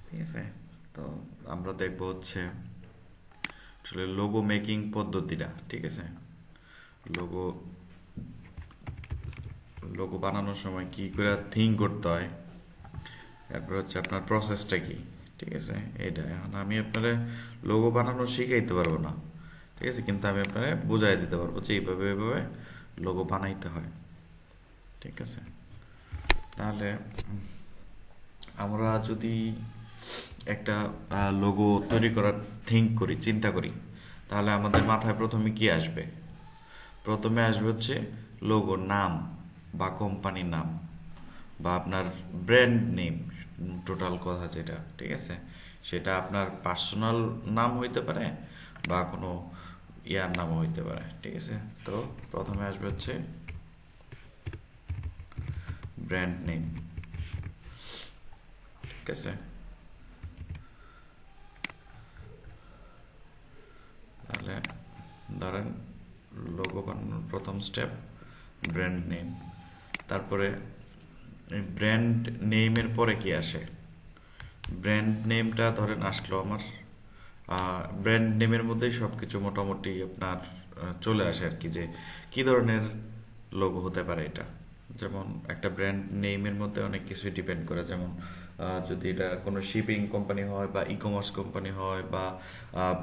ঠিক আছে। তো আমরা দেখবো হচ্ছে আসলে লোগো মেকিং পদ্ধতিটা। ঠিক আছে, লোগো লোগো বানানোর সময় কি করে থিঙ্ক করতে হয়, তারপর হচ্ছে আপনার প্রসেসটা কি। ঠিক আছে, এটা এখন আমি আপনারা লোগো বানানো শিখাইতে পারবো না, ঠিক আছে, কিন্তু আমি আপনারা বুঝাই দিতে পারবো যে এইভাবে এইভাবে লোগো বানাইতে হয়। ঠিক আছে, তাহলে আমরা যদি একটা লোগো তৈরি করার থিঙ্ক করি, চিন্তা করি, তাহলে আমাদের মাথায় প্রথমে কি আসবে? প্রথমে আসবে হচ্ছে লোগোর নাম বা কোম্পানির নাম বা আপনার ব্র্যান্ড নেম, টোটাল কথা যেটা। ঠিক আছে, সেটা আপনার পার্সোনাল নাম হইতে পারে বা কোনো ইয়ার নামও হইতে পারে। ঠিক আছে, তো প্রথমে আসবে হচ্ছে ব্র্যান্ড নেম। ঠিক আছে, তাহলে ধরেন লোগো বানানোর প্রথম স্টেপ ব্র্যান্ড নেম। তারপরে এই ব্র্যান্ড নেমের পরে কি আসে? ব্র্যান্ড নেমটা ধরেন আসলো আমার, ব্র্যান্ড নেমের মধ্যেই সব কিছু মোটামুটি আপনার চলে আসে আর কি, যে কি ধরনের লোগো হতে পারে এটা। যেমন একটা ব্র্যান্ড নেমের মধ্যে অনেক কিছুই ডিপেন্ড করে, যেমন যদি এটা কোনো শিপিং কোম্পানি হয় বা ই কমার্স কোম্পানি হয় বা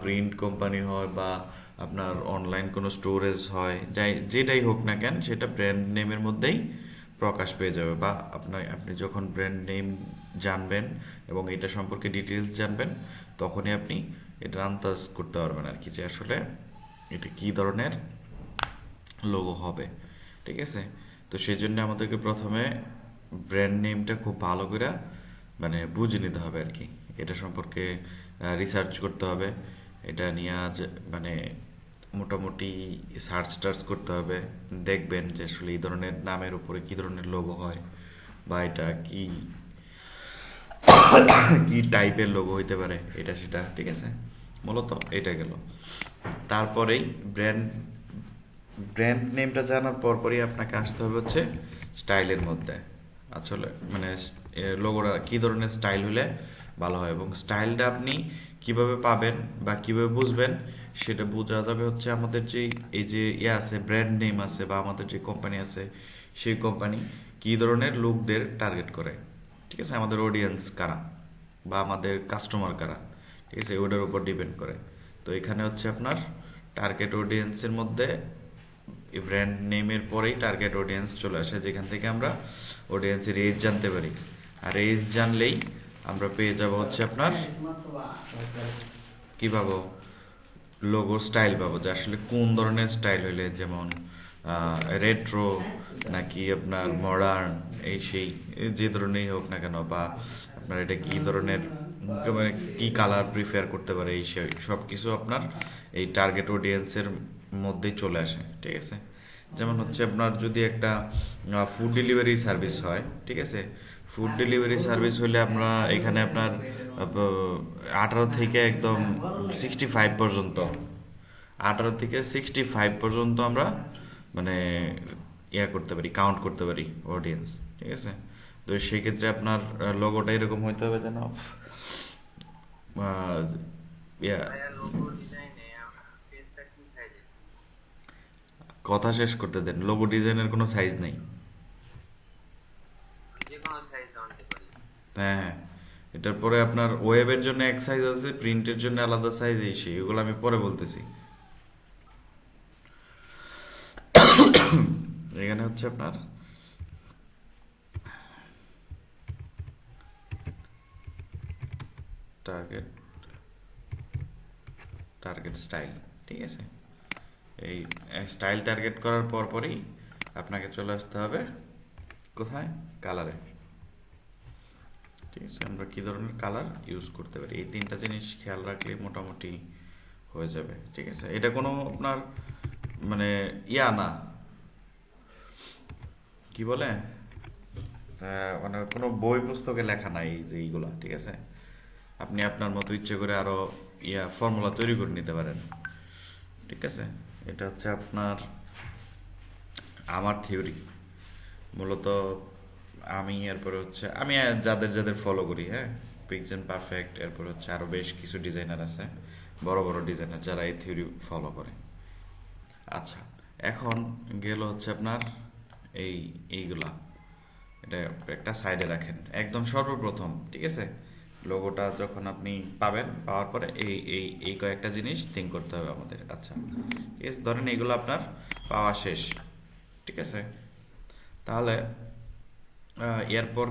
প্রিন্ট কোম্পানি হয় বা আপনার অনলাইন কোনো স্টোরেজ হয়, যাই যেটাই হোক না কেন সেটা ব্র্যান্ড নেমের মধ্যেই প্রকাশ পেয়ে যাবে। বা আপনি যখন ব্র্যান্ড নেম জানবেন এবং এটা সম্পর্কে ডিটেলস জানবেন, তখনই আপনি এটা আন্দাজ করতে পারবেন আর কি, যে আসলে এটা কি ধরনের লোগো হবে। ঠিক আছে, তো সেই জন্য আমাদেরকে প্রথমে ব্র্যান্ড নেমটা খুব ভালো করে মানে বুঝে নিতে হবে আর কি, এটা সম্পর্কে রিসার্চ করতে হবে। এটা নিয়ে মানে মোটামুটি সার্চ টার্চ করতে হবে, দেখবেন যে আসলে এই ধরনের নামের উপরে কি ধরনের লোগো হয় বা এটা কি কি টাইপের লোগো হইতে পারে, এটা সেটা। ঠিক আছে, মূলত এটা গেল। তারপরেই ব্র্যান্ড ব্র্যান্ড নেমটা জানার পরপরই আপনাকে আসতে হবে হচ্ছে স্টাইলের মধ্যে। আসলে মানে লোগোটা কি ধরনের স্টাইল হলে ভালো হয় এবং স্টাইলটা আপনি কিভাবে পাবেন বা কিভাবে বুঝবেন, সেটা বোঝা যাবে হচ্ছে আমাদের যে এই যে ইয়ে আছে, ব্র্যান্ড নেম আছে বা আমাদের যে কোম্পানি আছে, সেই কোম্পানি কি ধরনের লোকদের টার্গেট করে। ঠিক আছে, আমাদের অডিয়েন্স কারা বা আমাদের কাস্টমার কারা, ঠিক আছে, ওটার উপর ডিপেন্ড করে। তো এখানে হচ্ছে আপনার টার্গেট অডিয়েন্সের মধ্যে ব্র্যান্ড নেমের পরেই টার্গেট অডিয়েন্স চলে আসে, যেখান থেকে আমরা অডিয়েন্সের এজ জানতে পারি। আর এজ জানলেই আমরা পেয়ে যাব হচ্ছে আপনার কি পাবো, লোগো স্টাইল পাবো, যে আসলে কোন ধরনের স্টাইল হইলে, যেমন রেট্রো নাকি আপনার মডার্ন, এই সেই যে ধরনেরই হোক না কেন, বা আপনার এটা কি ধরনের মানে কি কালার প্রিফার করতে পারে, এই সব কিছু আপনার এই টার্গেট অডিয়েন্সের মধ্যেই চলে আসে। ঠিক আছে, যেমন হচ্ছে আপনার যদি একটা ফুড ডেলিভারি সার্ভিস হয়, ঠিক আছে, ফুড ডেলিভারি সার্ভিস হলে আমরা এখানে আপনার 18 থেকে একদম 65 পর্যন্ত, 18 থেকে 65 পর্যন্ত আমরা মানে ইয়া করতে পারি, কাউন্ট করতে পারি অডিয়েন্স। ঠিক আছে, তো সেই ক্ষেত্রে আপনার লোগোটা এরকম হইতে হবে যেন আহ, ইয়া কথা শেষ করতে দেন, লোগো ডিজাইনের কোনো সাইজ নেই। হ্যাঁ হ্যাঁ, এটার পরে আপনার ওয়েবের জন্য এক সাইজ আছে, প্রিন্টের জন্য আলাদা সাইজ, এই সেই এগুলো আমি পরে বলতেছি। এখানে হচ্ছে আপনার টার্গেট টার্গেট স্টাইল। ঠিক আছে, এই স্টাইল টার্গেট করার পরই আপনাকে চলে আসতে হবে কোথায়, কালারে। ঠিক আছে, আমরা কি ধরনের কালার ইউজ করতে পারি, এই তিনটা জিনিস খেয়াল রাখলে মোটামুটি হয়ে যাবে। ঠিক আছে, এটা কোনো আপনার মানে ইয়া না, কি বলে, মানে কোনো বই পুস্তকে লেখা নাই এই যে এইগুলা। ঠিক আছে, আপনি আপনার মতো ইচ্ছে করে আরো ফর্মুলা তৈরি করে নিতে পারেন। ঠিক আছে, এটা হচ্ছে আপনার আমার থিওরি মূলত। আমি এরপরে হচ্ছে আমি যাদের যাদের ফলো করি, হ্যাঁ, পিক্সেল পারফেক্ট, এরপর হচ্ছে আরও বেশ কিছু ডিজাইনার আছে, বড় বড় ডিজাইনার যারা এই থিওরি ফলো করে। আচ্ছা, এখন গেল হচ্ছে আপনার এই এইগুলা, এটা একটা সাইডে রাখেন একদম সর্বপ্রথম, ঠিক আছে? লোগোটা যখন আপনি পাবেন, পাওয়ার পরে এই এই এই কয়েকটা জিনিস থিঙ্ক করতে হবে আমাদের। আচ্ছা, ঠিক আছে, ধরেন এইগুলো আপনার পাওয়া শেষ, ঠিক আছে? তাহলে এরপর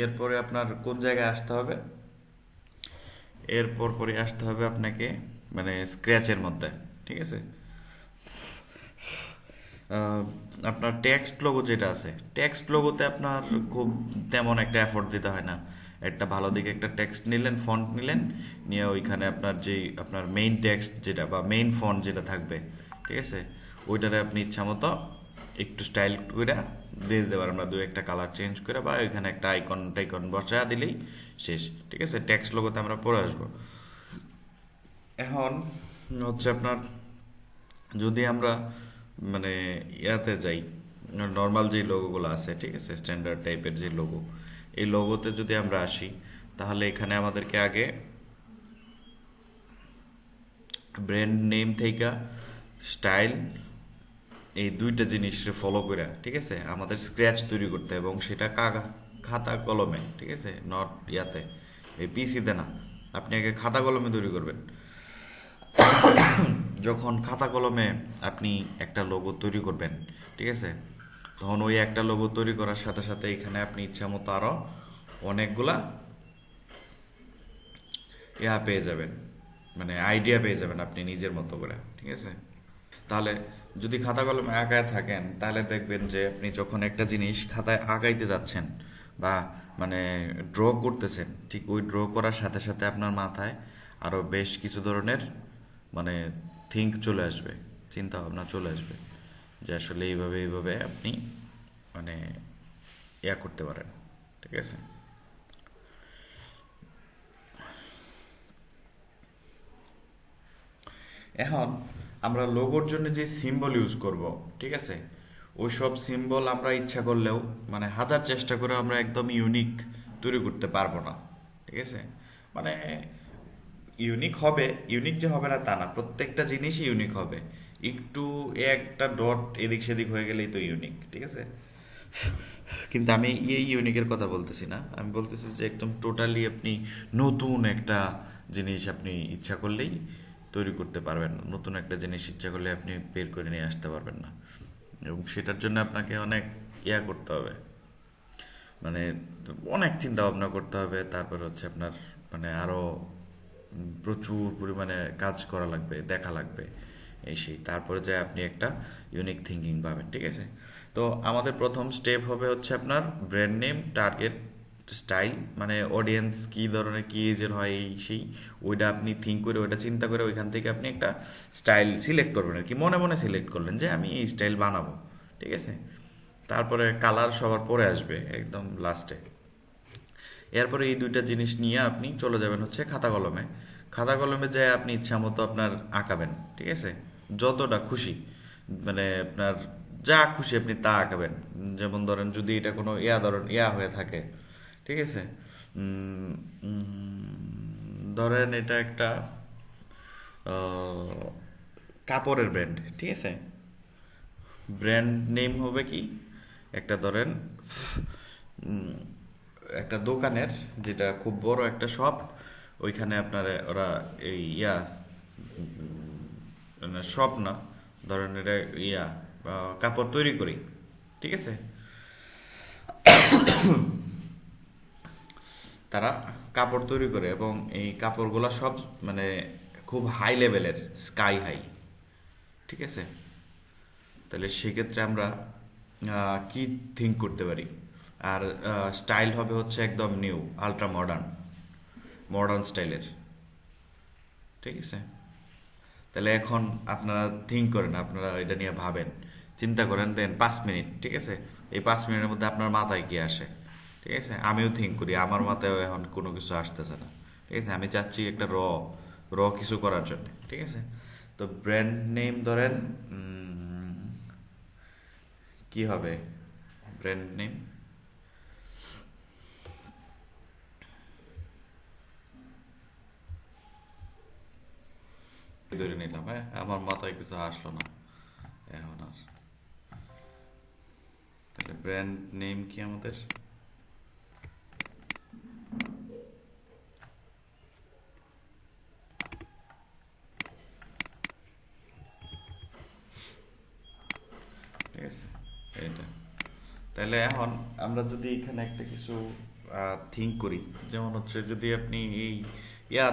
এরপরে আপনার কোন জায়গায় আসতে হবে? এরপর পরে আসতে হবে আপনাকে মানে স্ক্র্যাচের মধ্যে, ঠিক আছে? আহ, আপনার টেক্সট লোগো যেটা আছে, টেক্সট লোগোতে আপনার খুব তেমন একটা এফোর্ট দিতে হয় না। একটা ভালো দিকে একটা টেক্সট নিলেন, ফন্ট নিলেন, নিয়ে ওইখানে আপনার যে আপনার মেইন টেক্সট যেটা বা মেইন ফন্ট যেটা থাকবে, ঠিক আছে, ওইটারে আপনি ইচ্ছা মতো একটু স্টাইল করে দিয়ে দিতে পারেন, আমরা দু একটা কালার চেঞ্জ করে, বা ওইখানে একটা আইকন টাইকন বসা দিলেই শেষ, ঠিক আছে? টেক্সট লোগোতে আমরা পরে আসবো। এখন হচ্ছে আপনার যদি আমরা মানে ইয়াতে যাই, নর্মাল যে লোগোগুলো আছে, ঠিক আছে, স্ট্যান্ডার্ড টাইপের যে লোগো, এই লোগোতে যদি আমরা আসি, তাহলে এখানে আমাদেরকে আগে ব্র্যান্ড নেম থেকে স্টাইল, এই দুইটা জিনিস ফলো করে, ঠিক আছে, আমাদের স্ক্র্যাচ তৈরি করতে হবে, এবং সেটা খাতা কলমে, ঠিক আছে, নট ইয়াতে, এই পিসিতে না। আপনি আগে খাতা কলমে তৈরি করবেন। যখন খাতা কলমে আপনি একটা লোগো তৈরি করবেন, ঠিক আছে, তখন ওই একটা লোগো তৈরি করার সাথে সাথে এখানে আপনি ইচ্ছা মতো আরো অনেকগুলা ইয়া পেয়ে যাবেন, মানে আইডিয়া পেয়ে যাবেন আপনি নিজের মতো করে, ঠিক আছে? তাহলে যদি খাতা কলমে আঁকায় থাকেন, তাহলে দেখবেন যে আপনি যখন একটা জিনিস খাতায় আঁকাইতে যাচ্ছেন বা মানে ড্র করতেছেন, ঠিক ওই ড্র করার সাথে সাথে আপনার মাথায় আরো বেশ কিছু ধরনের মানে থিঙ্ক চলে আসবে, চিন্তা ভাবনা চলে আসবে, যে আসলে এইভাবে এইভাবে আপনি মানে ইয়া করতে পারেন, ঠিক আছে? এখন আমরা লোগোর জন্য যে সিম্বল ইউজ করব, ঠিক আছে, ওই সব সিম্বল আমরা ইচ্ছা করলেও মানে হাজার চেষ্টা করে আমরা একদম ইউনিক তৈরি করতে পারবো না, ঠিক আছে? মানে ইউনিক হবে, ইউনিক যে হবে না তা না, প্রত্যেকটা জিনিসই ইউনিক হবে। একটু একটা ডট এদিক সেদিক হয়ে গেলেই তো ইউনিক, ঠিক আছে? কিন্তু আমি এই ইউনিকের কথা বলতেছি না, আমি বলতেছি যে একদম টোটালি আপনি নতুন একটা জিনিস আপনি ইচ্ছা করলেই তৈরি করতে পারবেন না, নতুন একটা জিনিস ইচ্ছা করলে আপনি বের করে নিয়ে আসতে পারবেন না, এবং সেটার জন্য আপনাকে অনেক ইয়া করতে হবে, মানে অনেক চিন্তা ভাবনা করতে হবে, তারপর হচ্ছে আপনার মানে আরো প্রচুর পরিমাণে কাজ করা লাগবে, দেখা লাগবে, এই সেই, তারপরে যে আপনি একটা ইউনিক থিঙ্কিং পাবেন, ঠিক আছে? তো আমাদের প্রথম স্টেপ হবে হচ্ছে আপনার ব্র্যান্ড নেম, টার্গেট, স্টাইল, মানে অডিয়েন্স কি ধরনের কি এজের হয় এই সেই, ওইটা আপনি থিঙ্ক করে ওইটা চিন্তা করে ওইখান থেকে আপনি একটা স্টাইল সিলেক্ট করবেন আর কি, মনে মনে সিলেক্ট করলেন যে আমি এই স্টাইল বানাবো, ঠিক আছে? তারপরে কালার সবার পরে আসবে একদম লাস্টে। এরপরে এই দুইটা জিনিস নিয়ে আপনি চলে যাবেন হচ্ছে খাতা কলমে। খাতা কলমে যেয়ে আপনি ইচ্ছা মতো আপনার আঁকাবেন, ঠিক আছে, যতটা খুশি, মানে আপনার যা খুশি আপনি তা আঁকাবেন। যেমন ধরেন যদি এটা কোনো ধরেন হয়ে থাকে, ঠিক আছে, উম, ধরেন এটা একটা আহ, কাপড়ের ব্র্যান্ড, ঠিক আছে, ব্র্যান্ড নেম হবে কি, একটা ধরেন উম, একটা দোকানের, যেটা খুব বড় একটা শপ, ওইখানে আপনার ওরা এই শপ না, ধরেন এটা কাপড় তৈরি করি, ঠিক আছে, তারা কাপড় তৈরি করে, এবং এই কাপড়গুলা সব মানে খুব হাই লেভেলের, স্কাই হাই, ঠিক আছে? তাহলে সেক্ষেত্রে আমরা কি থিঙ্ক করতে পারি? আর স্টাইল হবে হচ্ছে একদম নিউ, আলট্রা মডার্ন, মডার্ন স্টাইলের, ঠিক আছে? তাহলে এখন আপনারা থিঙ্ক করেন, আপনারা এটা নিয়ে ভাবেন, চিন্তা করেন, দেন 5 মিনিট, ঠিক আছে? এই 5 মিনিটের মধ্যে আপনার মাথায় কি আসে, ঠিক আছে? আমিও থিঙ্ক করি, আমার মাথায় এখন কোনো কিছু আসতেছে না, ঠিক আছে? আমি চাচ্ছি একটা র কিছু করার জন্য, ঠিক আছে? তো ব্র্যান্ড নেম ধরেন কি হবে ব্র্যান্ড নেম? ধরে নিলাম। হ্যাঁ, আমার মাথায় কিছু আসলো না এখন আর। তাহলে ব্র্যান্ড নেম কি আমাদের? ঠিক আছে, এটা। তাহলে এখন আমরা যদি এখানে একটা কিছু থিঙ্ক করি, যেমন হচ্ছে যদি আপনি এই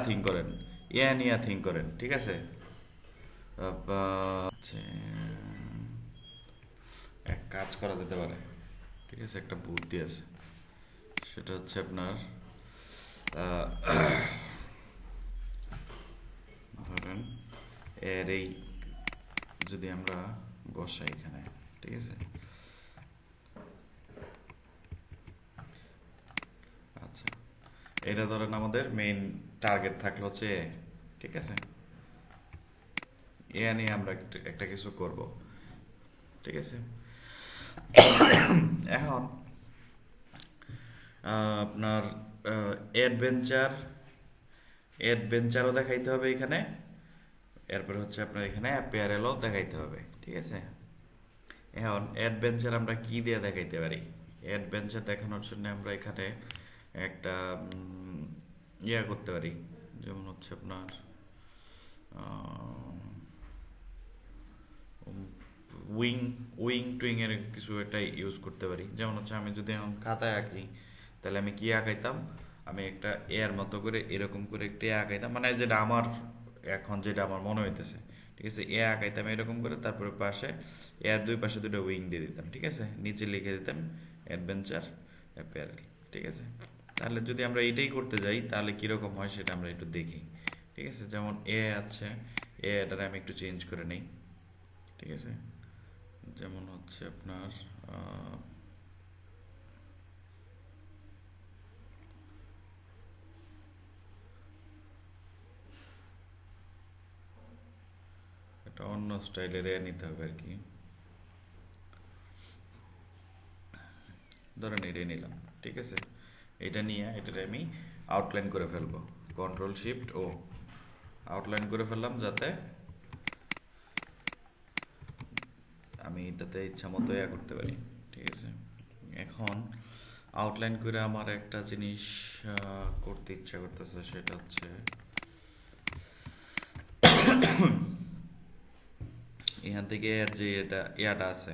থিঙ্ক করেন, নিয়া থিঙ্ক করেন, ঠিক আছে? হচ্ছে, এক কাজ করা যেতে পারে, ঠিক আছে, একটা বুদ্ধি আছে। সেটা হচ্ছে আপনার আহ, ধরেন এর এই যদি আমরা বসাই এখানে, ঠিক আছে? আচ্ছা, এটা ধরেন আমাদের মেইন টার্গেট থাকলো হচ্ছে এ, ঠিক আছে? এ নিয়ে আমরা একটা কিছু করব, ঠিক আছে? এখন আপনার অ্যাডভেঞ্চার অ্যাডভেঞ্চারও দেখাইতে হবে এখানে, এরপর হচ্ছে আপনার এখানে অ্যাপিয়ারেলও দেখাইতে হবে, ঠিক আছে? এখন অ্যাডভেঞ্চার আমরা কি দিয়ে দেখাইতে পারি? অ্যাডভেঞ্চার দেখানোর জন্য আমরা এখানে একটা করতে পারি, যেমন হচ্ছে আপনার উইং উইং টুইং এর কিছু একটা ইউজ করতে পারি। যেমন হচ্ছে আমি যদি এখন খাতায় আঁকি, তাহলে আমি কি আঁকাইতাম? আমি একটা এর মতো করে এরকম করে একটা আঁকাইতাম, মানে যেটা আমার এখন যেটা আমার মনে হইতেছে, ঠিক আছে? আঁকাইতাম এরকম করে, তারপরে পাশে এর দুই পাশে দুটো উইং দিয়ে দিতাম, ঠিক আছে? নিচে লিখে দিতাম অ্যাডভেঞ্চার অ্যাপেয়ারেল, ঠিক আছে? তাহলে যদি আমরা এটাই করতে যাই তাহলে কিরকম হয় সেটা আমরা একটু দেখি, ঠিক আছে? যেমন আছে, এটারে আমি একটু চেঞ্জ করে নেই, ঠিক আছে? যেমন হচ্ছে আপনার একটা অন্য স্টাইলের নিতে হবে আর কি। ধরেন এটাই নিলাম, ঠিক আছে? এটা নিয়ে এটাতে আমি আউটলাইন করে ফেলবো, কন্ট্রোল শিফট ও আউটলাইন করে ফেললাম, যাতে আমি এটাতে ইচ্ছা মতো করতে পারি, ঠিক আছে? এখন আউটলাইন করে আমার একটা জিনিস করতে ইচ্ছা করতেছে, সেটা হচ্ছে এখান থেকে এর যে এটা ইয়াটা আছে,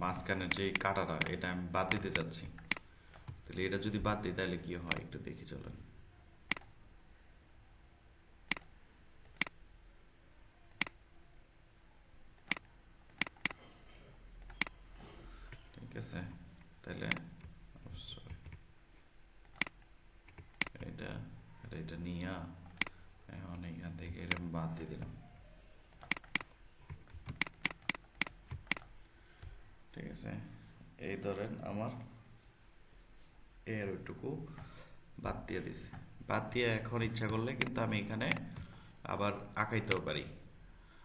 মাঝখানের যে কাটাটা, এটা আমি বাদ দিতে চাচ্ছি। তাহলে এটা যদি বাদ দিই তাহলে কি হয় একটু দেখি, চলেন। ঠিক আছে, তাহলে sorry, এটা এটা নিয়ে এখন এখান থেকে এটা বাদ দিয়ে দিলাম, ঠিক আছে? এই ধরেন আমার এর ওইটুকু বাদ দিয়ে দিছি। বাদ দিয়ে এখন ইচ্ছা করলে কিন্তু আমি এখানে আবার আঁকাইতেও পারি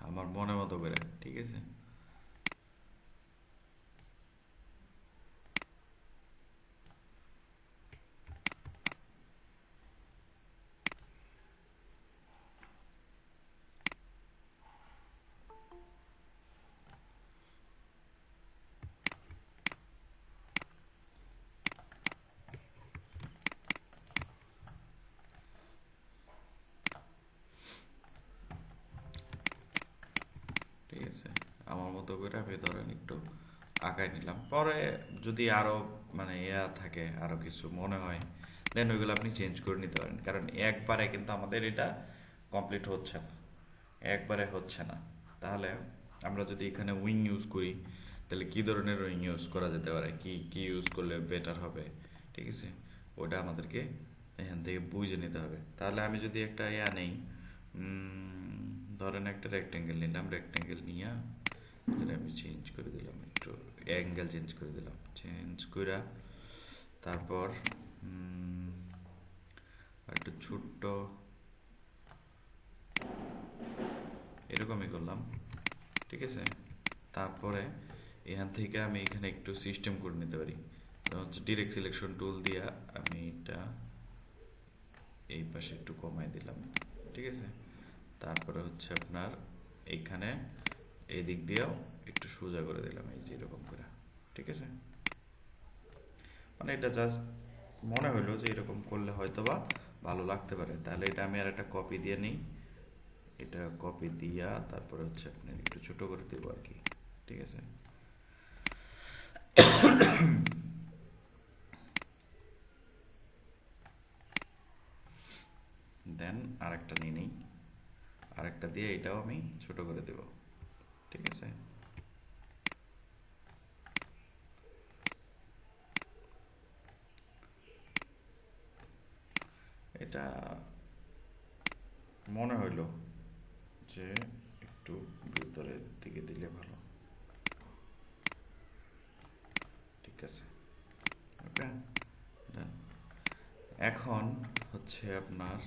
আমার মনে মতো করে, ঠিক আছে? ঠিক আছে, আমার মতো করে আমি ধরেন একটু আঁকাই নিলাম। পরে যদি আরো মানে থাকে, আরো কিছু মনে হয়, দেন ওইগুলো আপনি চেঞ্জ করে নিতে পারেন, কারণ একবারে কিন্তু আমাদের এটা কমপ্লিট হচ্ছে না, একবারে হচ্ছে না। তাহলে আমরা যদি এখানে উইং ইউজ করি, তাহলে কি ধরনের উইং ইউজ করা যেতে পারে, কি কি ইউজ করলে বেটার হবে, ঠিক আছে? ওটা আমাদেরকে এখান থেকে বুঝে নিতে হবে। তাহলে আমি যদি একটা নেই, ধরেন একটা রেক্টেঙ্গেল নিলাম, রেক্টেঙ্গেল নিয়ে এটা আমি চেঞ্জ করে দিলাম, একটু অ্যাঙ্গেল চেঞ্জ করে দিলাম, চেঞ্জ করে তারপর একটু ছোট্ট এরকমই করলাম, ঠিক আছে? তারপরে এখান থেকে আমি এখানে একটু সিস্টেম করে নিতে পারি, হচ্ছে ডিরেক্ট সিলেকশন টুল দিয়ে আমি এটা এই পাশে একটু কমাই দিলাম, ঠিক আছে? তারপরে হচ্ছে আপনার এইখানে এই দিক দিয়েও একটু সোজা করে দিলাম, এই যে এরকম করে। ঠিক আছে, মানে এটা জাস্ট মনে হইলো যে এরকম করলে হয়তো বা ভালো লাগতে পারে। তাহলে এটা আমি আর একটা কপি দিয়ে নিই, এটা কপি দিয়া তারপরে হচ্ছে আপনি একটু ছোট করে দেবো আর কি। ঠিক আছে, দেন আরেকটা নিয়ে নিই, আরেকটা দিয়ে এটাও আমি ছোট করে দেব। ঠিক আছে, এটা মনে হইলো যে একটু ভিতরের দিকে দিলে ভালো। ঠিক আছে, ওকে, ডান। এখন হচ্ছে আপনার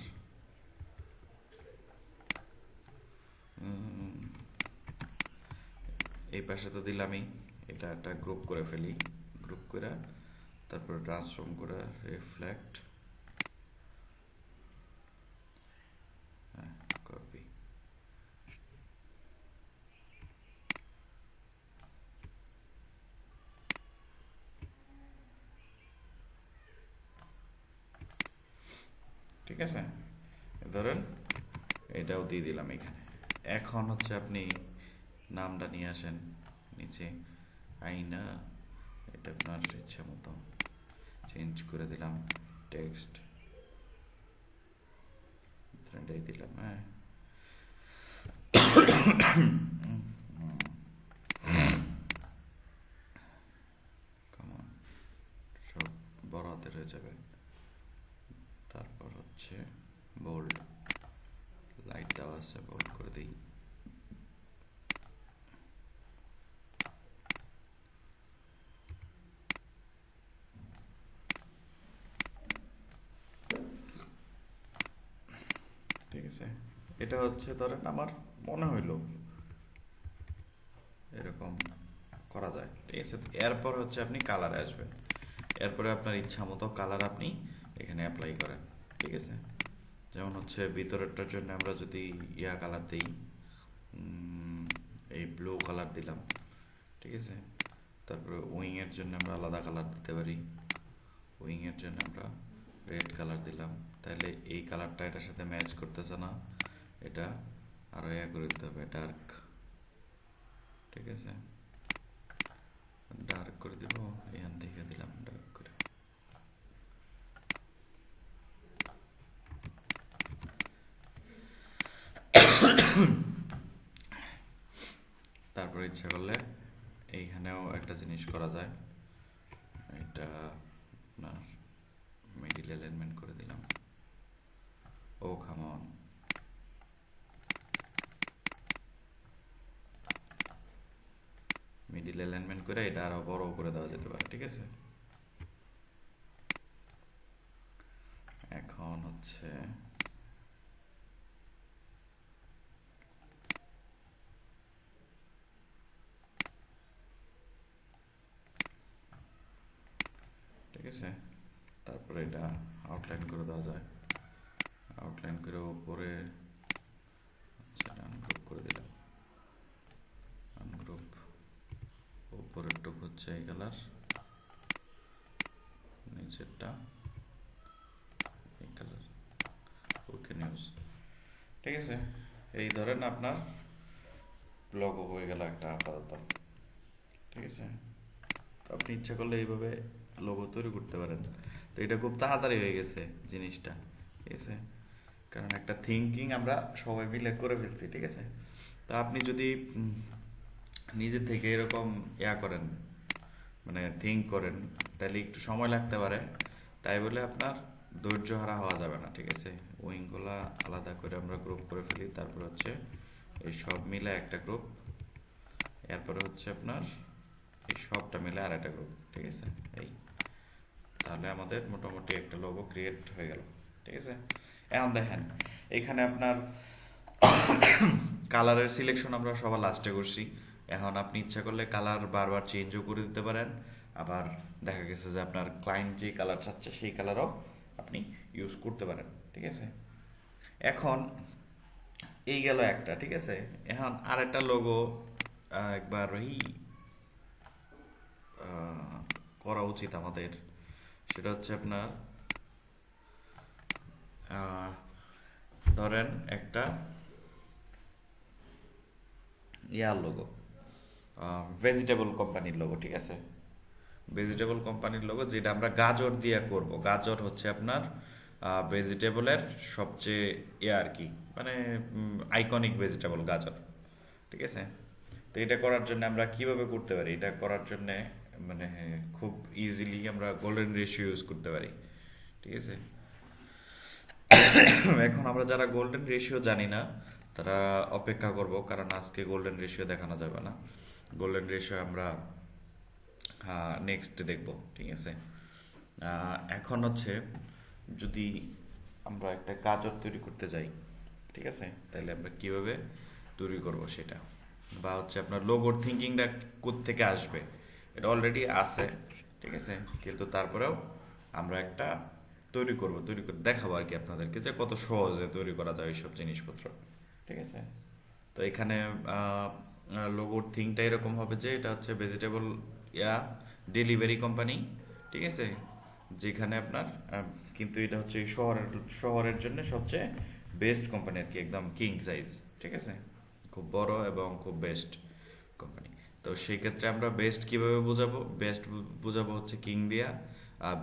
এই পাশে তো দিলামই, এটা একটা গ্রুপ করে ফেলি, গ্রুপ করে তারপরে ট্রান্সফর্ম করে রিফ্লেক্ট, হ্যাঁ, কপি। ঠিক আছে, ধরেন এটাও দিয়ে দিলাম এখানে। এখন হচ্ছে আপনি নামটা নিয়ে আসেন নিচে, আইনা এটা আপনার ইচ্ছা মতো চেঞ্জ করে দিলাম, টেক্সট এটাই দিলাম, হ্যাঁ। Come on, সব বড় হাতের হয়ে যাবে। তারপর হচ্ছে বোল্ড, লাইট দেওয়া আছে, বোল্ড করে দিই। ঠিক আছে, এটা হচ্ছে ধরেন আমার মনে হইলো এরকম করা যায়। ঠিক আছে, এরপর হচ্ছে আপনি কালারে আসবেন, এরপরে আপনার ইচ্ছা মতো কালার আপনি এখানে অ্যাপ্লাই করেন। ঠিক আছে, যেমন হচ্ছে ভিতরেরটার জন্য আমরা যদি ইয়া কালার দিই, এই ব্লু কালার দিলাম। ঠিক আছে, তারপরে উইংয়ের জন্য আমরা আলাদা কালার দিতে পারি, উইংয়ের জন্য আমরা রেড কালার দিলাম। তাহলে এই কালারটা এটার সাথে ম্যাচ করতেছে না, এটা আরো ইয়া করে দিতে হবে, ডার্ক। ঠিক আছে, ডার্ক করে দিব, এখান থেকে দিলাম ডার্ক করে। তারপরে ইচ্ছা করলে এইখানেও একটা জিনিস করা যায়, এটা আপনার মিডিল অ্যালাইনমেন্ট করে দিলাম। ও কামন, মিডিল অ্যালাইনমেন্ট করে এটা আরো বড় করে দেওয়া যেতে পারে। ঠিক আছে, এখন হচ্ছে ঠিক আছে, তারপরে এটা আউটলাইন করে দেওয়া যায়, আউটলাইন করে উপরে আনগ্রুপ করে দিলাম, আনগ্রুপ, উপরের টুক হচ্ছে এই কালার, নিচেরটা এই কালার, ওকে নিউজ। ঠিক আছে, এই ধরেন আপনার লোগো হয়ে গেল একটা আপাতত। ঠিক আছে, আপনি ইচ্ছা করলে এইভাবে লোগো তৈরি করতে পারেন। তো এটা খুব তাড়াতাড়ি হয়ে গেছে জিনিসটা। ঠিক আছে, কারণ একটা থিঙ্কিং আমরা সবাই মিলে করে ফেলছি। ঠিক আছে, তো আপনি যদি নিজে থেকে এরকম ইয়া করেন, মানে থিঙ্ক করেন, তাহলে একটু সময় লাগতে পারে। তাই বলে আপনার ধৈর্য হারা হওয়া যাবে না। ঠিক আছে, উইংগুলা আলাদা করে আমরা গ্রুপ করে ফেলি, তারপর হচ্ছে এই সব মিলে একটা গ্রুপ, এরপরে হচ্ছে আপনার এই সবটা মিলে আর একটা গ্রুপ। ঠিক আছে, এই তাহলে আমাদের মোটামুটি একটা লোগো ক্রিয়েট হয়ে গেল। ঠিক আছে, এখন দেখেন এখানে আপনার কালারের সিলেকশন আমরা সবার লাস্টে করছি। এখন আপনি ইচ্ছা করলে কালার বারবার চেঞ্জও করে দিতে পারেন, আবার দেখা গেছে যে আপনার ক্লায়েন্ট যে কালার চাচ্ছে সেই কালারও আপনি ইউজ করতে পারেন। ঠিক আছে, এখন এই গেল একটা, ঠিক আছে। এখন আরেকটা লোগো একবার আহ, করা উচিত আমাদের। সেটা হচ্ছে আপনার আহ, ধরেন একটা ইয়ার লোগো, ভেজিটেবল কোম্পানির লোগো, ঠিক আছে। ভেজিটেবল কোম্পানির লোগো যেটা আমরা গাজর দিয়ে করব। গাজর হচ্ছে আপনার ভেজিটেবলের সবচেয়ে আর কি, মানে আইকনিক ভেজিটেবল গাজর, ঠিক আছে। তো এটা করার জন্য আমরা কিভাবে করতে পারি? এটা করার জন্য মানে খুব ইজিলি আমরা গোল্ডেন রেশিও ইউজ করতে পারি, ঠিক আছে। এখন আমরা যারা গোল্ডেন রেশিও জানি না তারা অপেক্ষা করব, কারণ আজকে গোল্ডেন রেশিও দেখানো যাবে না। গোল্ডেন রেশিও আমরা নেক্সট দেখব, ঠিক আছে। এখন হচ্ছে যদি আমরা একটা গাজর তৈরি করতে যাই, ঠিক আছে, তাহলে আমরা কিভাবে তৈরি করব সেটা, বা হচ্ছে আপনার লোগোর থিঙ্কিংটা কোত্থেকে আসবে। এটা অলরেডি আছে, ঠিক আছে, কিন্তু তারপরেও আমরা একটা তৈরি করে দেখাবো আর কি আপনাদেরকে, যে কত সহজে তৈরি করা যায় এইসব জিনিসপত্র, ঠিক আছে। তো এখানে লোগোর থিংটা এরকম হবে যে এটা হচ্ছে ভেজিটেবল ইয়া ডেলিভারি কোম্পানি, ঠিক আছে, যেখানে আপনার কিন্তু এটা হচ্ছে এই শহরের শহরের জন্য সবচেয়ে বেস্ট কোম্পানি আর কি, একদম কিং সাইজ, ঠিক আছে, খুব বড় এবং খুব বেস্ট কোম্পানি। তো সেই ক্ষেত্রে আমরা বেস্ট কিভাবে বোঝাবো? বেস্ট বোঝাবো হচ্ছে কিং দিয়া,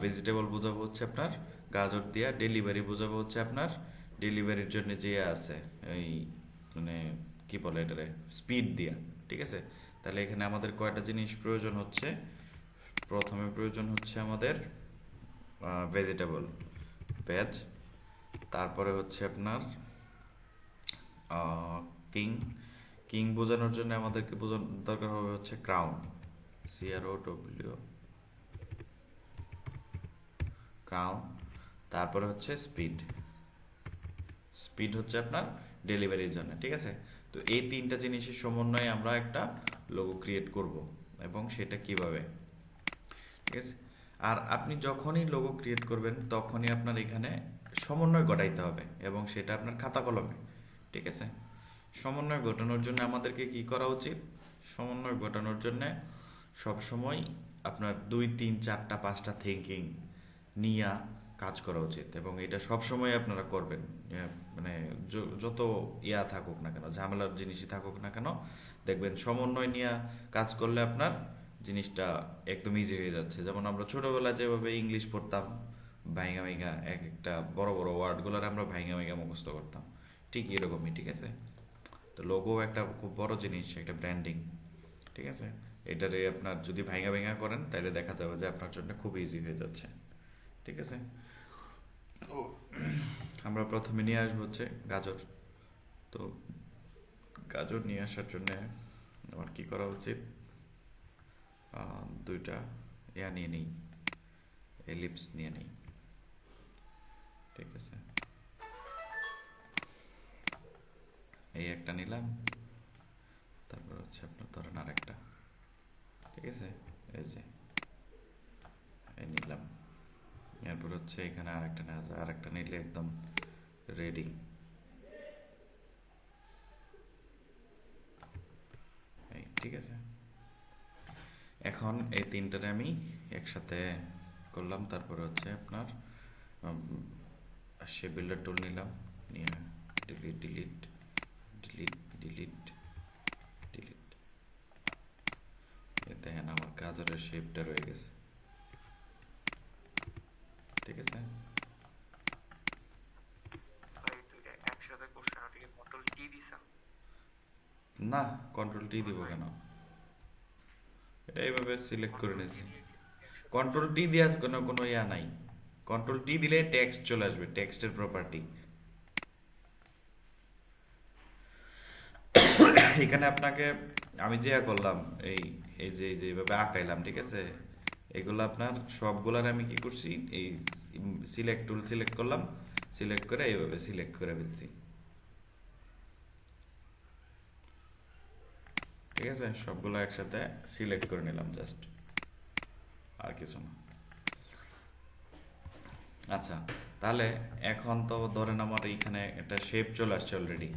ভেজিটেবল বোঝাবো হচ্ছে আপনার গাজর দিয়া, ডেলিভারি বোঝাবো হচ্ছে আপনার ডেলিভারির জন্য যে আছে এই মানে কি বলে এটারে, স্পিড দিয়া, ঠিক আছে। তাহলে এখানে আমাদের কয়টা জিনিস প্রয়োজন হচ্ছে? প্রথমে প্রয়োজন হচ্ছে আমাদের ভেজিটেবল, ভেজ। তারপরে হচ্ছে আপনার কিং, কিং বোঝানোর জন্য আমাদেরকে বোঝানো দরকার হবে হচ্ছে ক্রাউন, CROW, ক্রাউন। তারপরে হচ্ছে স্পিড, স্পিড হচ্ছে আপনার ডেলিভারির জন্য, ঠিক আছে। তো এই তিনটা জিনিসের সমন্বয়ে আমরা একটা লোগো ক্রিয়েট করব, এবং সেটা কিভাবে, ঠিক আছে। আর আপনি যখনই লোগো ক্রিয়েট করবেন তখনই আপনার এখানে সমন্বয় ঘটাইতে হবে, এবং সেটা আপনার খাতা কলমে, ঠিক আছে। সমন্বয় ঘটানোর জন্য আমাদেরকে কি করা উচিত? সমন্বয় ঘটানোর জন্য সবসময় আপনার 2 3 4 5টা থিঙ্কিং নিয়ে কাজ করা উচিত, এবং এটা সবসময় আপনারা করবেন। মানে যত থাকুক না কেন, ঝামেলার জিনিসই থাকুক না কেন, দেখবেন সমন্বয় নিয়ে কাজ করলে আপনার জিনিসটা একদম ইজি হয়ে যাচ্ছে। যেমন আমরা ছোটবেলায় যেভাবে ইংলিশ পড়তাম, ভাইঙ্গা ভাইঙ্গা এক একটা বড় বড় ওয়ার্ডগুলোর আমরা ভাইঙ্গা ভাইঙ্গা মুখস্থ করতাম, ঠিক এরকমই, ঠিক আছে। তো লোগো একটা খুব বড় জিনিস, একটা ব্র্যান্ডিং, ঠিক আছে। এটারে আপনার যদি ভাইঙ্গা ভাইঙ্গা করেন তাহলে দেখা যাবে যে আপনার জন্য খুব ইজি হয়ে যাচ্ছে, ঠিক আছে। তো আমরা প্রথমে নিয়ে আসবো হচ্ছে গাজর। তো গাজর নিয়ে আসার জন্য আমার কি করা উচিত? দুইটা নিয়ে নিই, এলিপস নিয়ে নিই, ঠিক আছে। এই একটা নিলাম, তারপর হচ্ছে আপনার ধরেন আর একটা, ঠিক আছে, এই যে এই নিলাম। এরপর হচ্ছে এখানে আরেকটা নেওয়া যায়, আরেকটা নিলে একদম রেডি। এই ঠিক আছে। এখন এই তিনটারে আমি একসাথে করলাম, তারপরে হচ্ছে আপনার সে বিল্ডার টুল নিলাম, নিয়ে delete delete delete delete delete, দেখেন আমার গাজরের শেপটা রয়ে গেছে, ঠিক আছে। না, কন্ট্রোল T দিব কেন? এটা এইভাবে সিলেক্ট করে নিয়েছি। কন্ট্রোল T দিয়ে কোনো কোনো নাই। কন্ট্রোল T দিলে টেক্সট চলে আসবে, টেক্সটের প্রপার্টি। এখানে আপনাকে আমি যে করলাম, এই এই যে যেভাবে আঁকাইলাম, ঠিক আছে, এগুলো আপনার সবগুলার আমি কি করছি, এই সিলেক্ট টুল সিলেক্ট করলাম, সিলেক্ট করে এইভাবে সিলেক্ট করে ফেলছি, ঠিক আছে। সবগুলো একসাথে সিলেক্ট করে নিলাম জাস্ট, আর কিছু না। আচ্ছা, তাহলে এখন তো ধরেন আমার এইখানে একটা শেপ চলে আসছে অলরেডি।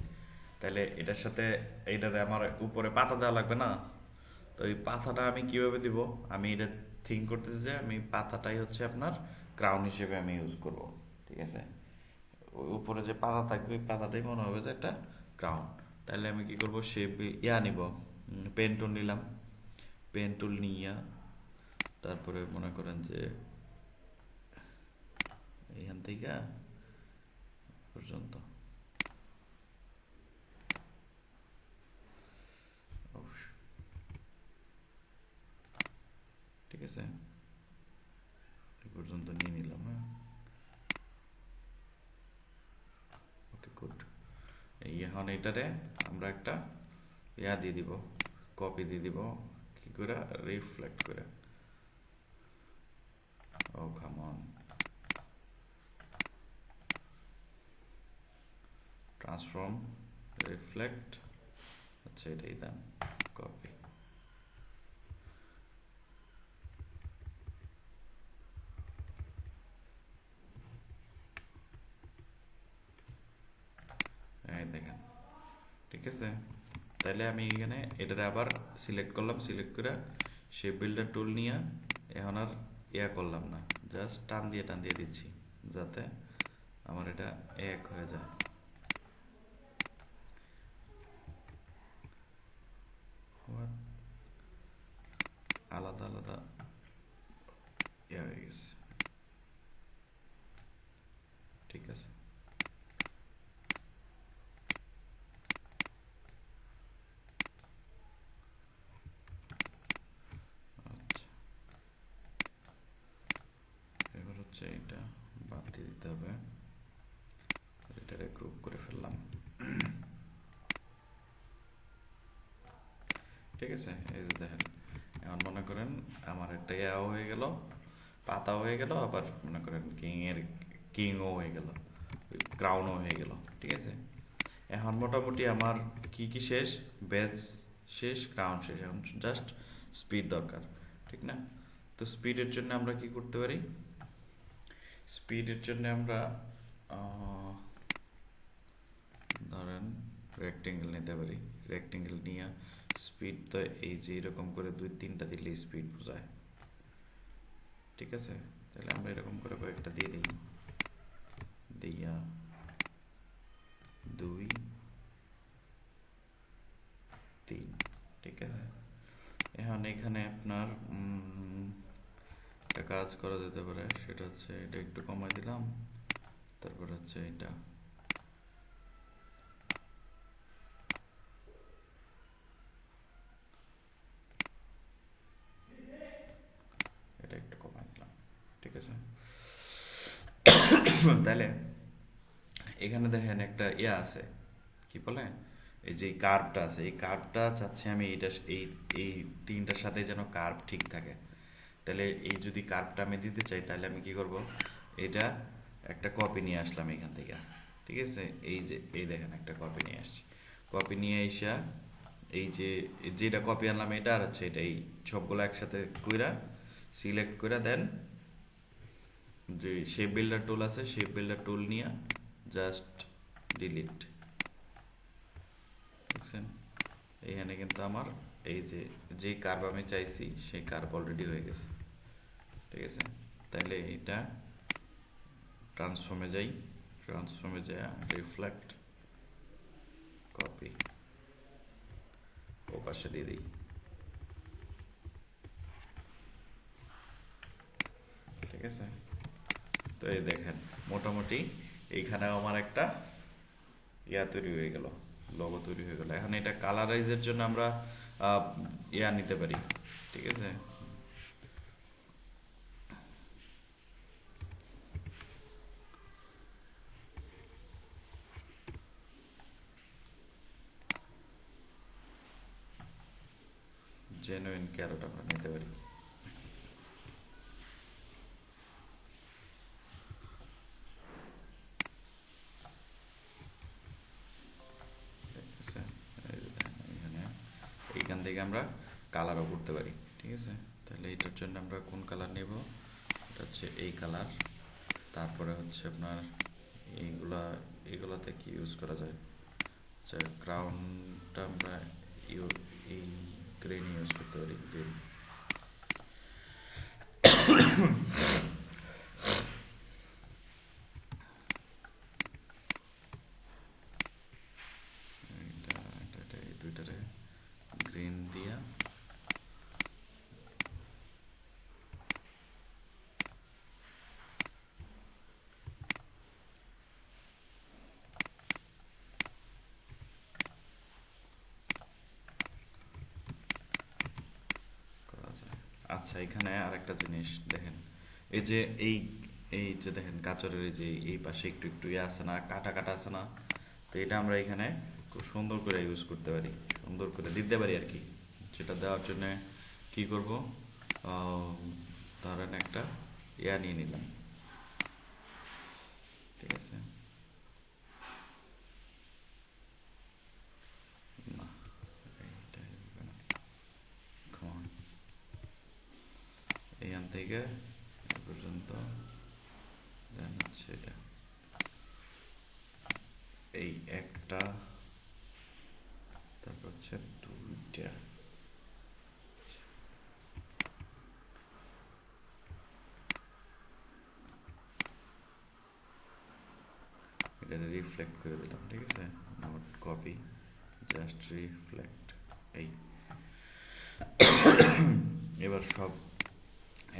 তাহলে এটার সাথে এইটাতে আমার উপরে পাতা দেওয়া লাগবে না। তো এই পাতাটা আমি কিভাবে দিব, আমি এটা থিঙ্ক করতেছি যে আমি পাতাটাই হচ্ছে আপনার ক্রাউন হিসেবে আমি ইউজ করব। ঠিক আছে, ওই উপরে যে পাতা থাকবে ওই পাতাটাই মনে হবে যে একটা ক্রাউন। তাহলে আমি কি করব, শেপ নিব, পেন টুল নিলাম। পেন টুল নিয়া তারপরে মনে করেন যে এইখান থেকে পর্যন্ত, ঠিক আছে, এই পর্যন্ত নিয়ে নিলাম। হ্যাঁ, ওকে, গুড। এই এখন এটারে আমরা একটা দিয়ে দিব, কপি দিয়ে দিব, কি করে, রিফ্লেক্ট করে। ও কাম অন, ট্রান্সফর্ম, রিফ্লেক্ট, আচ্ছা এটাই দেন, কপি। এই দেখেন, ঠিক আছে। তাহলে আমি এখানে এটারে আবার সিলেক্ট করলাম, সিলেক্ট করে শেপ বিল্ডার টুল নিয়ে এখন আর করলাম না, জাস্ট টান দিয়ে দিচ্ছি যাতে আমার এটা এক হয়ে যায়। আলাদা আলাদা হয়ে গেছে, ঠিক আছে। আচ্ছা, এবার হচ্ছে এটা বাদ দিয়ে দিতে হবে, এটারে গ্রুপ করে ফেললাম। ঠিক আছে, এই যে দেখেন, এখন মনে করেন আমার একটা হয়ে গেল, পাতা হয়ে গেল, আবার মনে করেন কিংও হয়ে গেল, ক্রাউনও হয়ে গেল। ঠিক আছে, এখন মোটামুটি আমার কি কি শেষ, বেজ শেষ, ক্রাউন শেষ, এখন জাস্ট স্পিড দরকার, ঠিক না? তো স্পিডের জন্য আমরা কি করতে পারি, স্পিডের জন্য আমরা ধরেন রেক্টেঙ্গেল নিতে পারি। রেক্টেঙ্গেল নিয়ে স্পিড তো এই যে এরকম করে 2-3টা দিলে স্পিড বোঝায়। ঠিক আছে, তাহলে আমরা এরকম করে কয়েকটা দিয়ে দিই, দিয়া 2, 3। ঠিক আছে, এখন এখানে আপনার একটা কাজ করা যেতে পারে, সেটা হচ্ছে এটা একটু কমাই দিলাম, তারপর হচ্ছে এটা একটু কমাই দিলাম। ঠিক আছে, তাহলে এখানে দেখেন একটা আছে, কি বলে, এই যে কার্ভটা আছে, এই কার্ভটা চাচ্ছি আমি এইটা, এই তিনটার সাথে যেন কার্ভ ঠিক থাকে। তাহলে এই যদি কার্ভটা আমি দিতে চাই, তাহলে আমি কি করব, এটা একটা কপি নিয়ে আসলাম এখান থেকে। ঠিক আছে, এই যে এই দেখেন একটা কপি নিয়ে আসছি, কপি নিয়ে এসা এই যে যেটা কপি আনলাম এটা আর হচ্ছে এটা, এই সবগুলো একসাথে কইরা সিলেক্ট করে দেন, যে শেপ বিল্ডার টুল আছে, শেপ বিল্ডার টুল নিয়ে জাস্ট ডিলিট। দেখছেন, এইখানে কিন্তু আমার এই যে যে কার্ভ আমি চাইছি সেই কার্ভ অলরেডি হয়ে গেছে। ঠিক আছে, তাহলে এটা ট্রান্সফর্মে যাই, ট্রান্সফর্মে যাই, রিফ্লেক্ট, কপি, ও পাশে দিয়ে দিই। ঠিক আছে, তো এই দেখেন মোটামুটি এইখানে আমার একটা তৈরি হয়ে গেল, লোগো তৈরি হয়ে গেল। এখন এটা কালারাইজের জন্য আমরা নিতে পারি। ঠিক আছে, জেনুইন ক্যারট আমরা নিতে পারি। এখানে এইখান থেকে আমরা কালারও করতে পারি। ঠিক আছে, তাহলে এটার জন্য আমরা কোন কালার নেব, এটা হচ্ছে এই কালার। তারপরে হচ্ছে আপনার এইগুলাতে কি ইউজ করা যায়, ক্রাউনটা আমরা এই গ্রেন ইউজ করতে পারি, গ্রেন। এই দুইটারে গ্রিন দিয়া করা যায়। আচ্ছা, এখানে আরেকটা জিনিস দেখেন, এই যে এই এই যে দেখেন গাজরের এই যে এই পাশে একটু একটু ইয়ে আছে না, কাটা কাটা আছে না, তো এটা আমরা এখানে খুব সুন্দর করে ইউজ করতে পারি, সুন্দর করে দিতে পারি আর কি। সেটা দেওয়ার জন্য কি করব, ধরেন একটা ইয়া নিয়ে নিলাম, ঠিক আছে? না, এইটা হবে না। Come on. এইখান থেকে এ পর্যন্ত দেন হচ্ছে এটা, এই একটা, তারপর হচ্ছে দুইটা, এটা রিফ্লেক্ট করে দিলাম, ঠিক আছে? Not copy, just reflect. এই এবার সব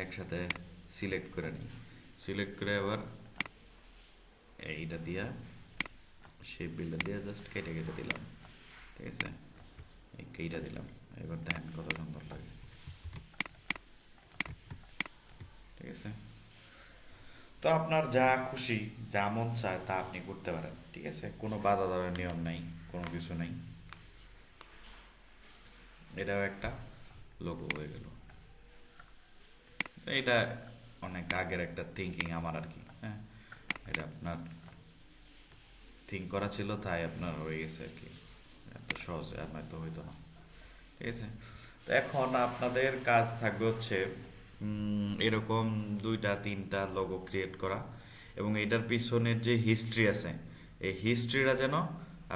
একসাথে সিলেক্ট করে নিই, সিলেক্ট করে আবার এইটা দিয়া শেপ বিল্ডার দিয়ে জাস্ট কেটে কেটে দিলাম, ঠিক আছে? এই কেটে দিলাম, এবার দেখেন কত সুন্দর লাগে, ঠিক আছে? তো আপনার যা খুশি, যা মন চায় তা আপনি করতে পারেন, ঠিক আছে? কোনো বাধা ধরার নিয়ম নাই, কোনো কিছু নাই। এটাও একটা লোগো হয়ে গেল। এটা অনেক আগের একটা থিঙ্কিং আমার আর কি, হ্যাঁ, এটা আপনার থিঙ্ক করা ছিল তাই আপনার হয়ে গেছে আর কি, এত সহজে আর নয়তো হইতো না, ঠিক আছে? তো এখন আপনাদের কাজ থাকবে হচ্ছে এরকম দুইটা তিনটা লোগো ক্রিয়েট করা, এবং এটার পিছনের যে হিস্ট্রি আছে এই হিস্ট্রিটা যেন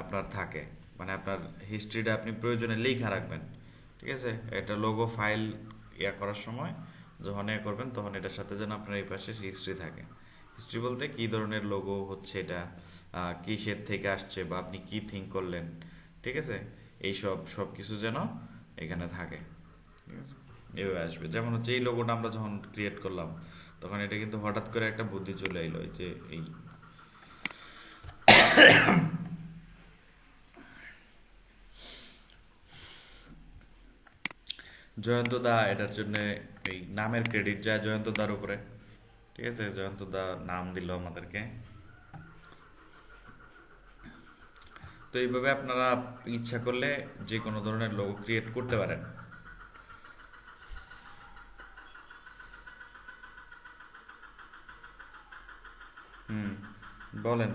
আপনার থাকে, মানে আপনার হিস্ট্রিটা আপনি প্রয়োজনে লেখা রাখবেন, ঠিক আছে? এটা লোগো ফাইল ইয়া করার সময় যখন ইয়া করবেন তখন এটার সাথে যেন আপনার এই পাশে হিস্ট্রি থাকে। হিস্ট্রি বলতে কি ধরনের লোগো হচ্ছে এটা, কিসের থেকে আসছে, বা আপনি কি থিঙ্ক করলেন, ঠিক আছে? এই সব সব কিছু যেন এখানে থাকে, ঠিক আছে? এভাবে আসবে। যেমন হচ্ছে এই লোগোটা আমরা যখন ক্রিয়েট করলাম তখন এটা কিন্তু হঠাৎ করে একটা বুদ্ধি চলে এলো, যে এই জয়ন্ত দা, এটার জন্য এই নামের ক্রেডিট যায় জয়ন্ত দার উপরে, ঠিক আছে? জয়ন্ত দা নাম দিল আমাদেরকে। তো এইভাবে আপনারা ইচ্ছা করলে যে কোনো ধরনের লোগো ক্রিয়েট করতে পারেন। হুম, বলেন।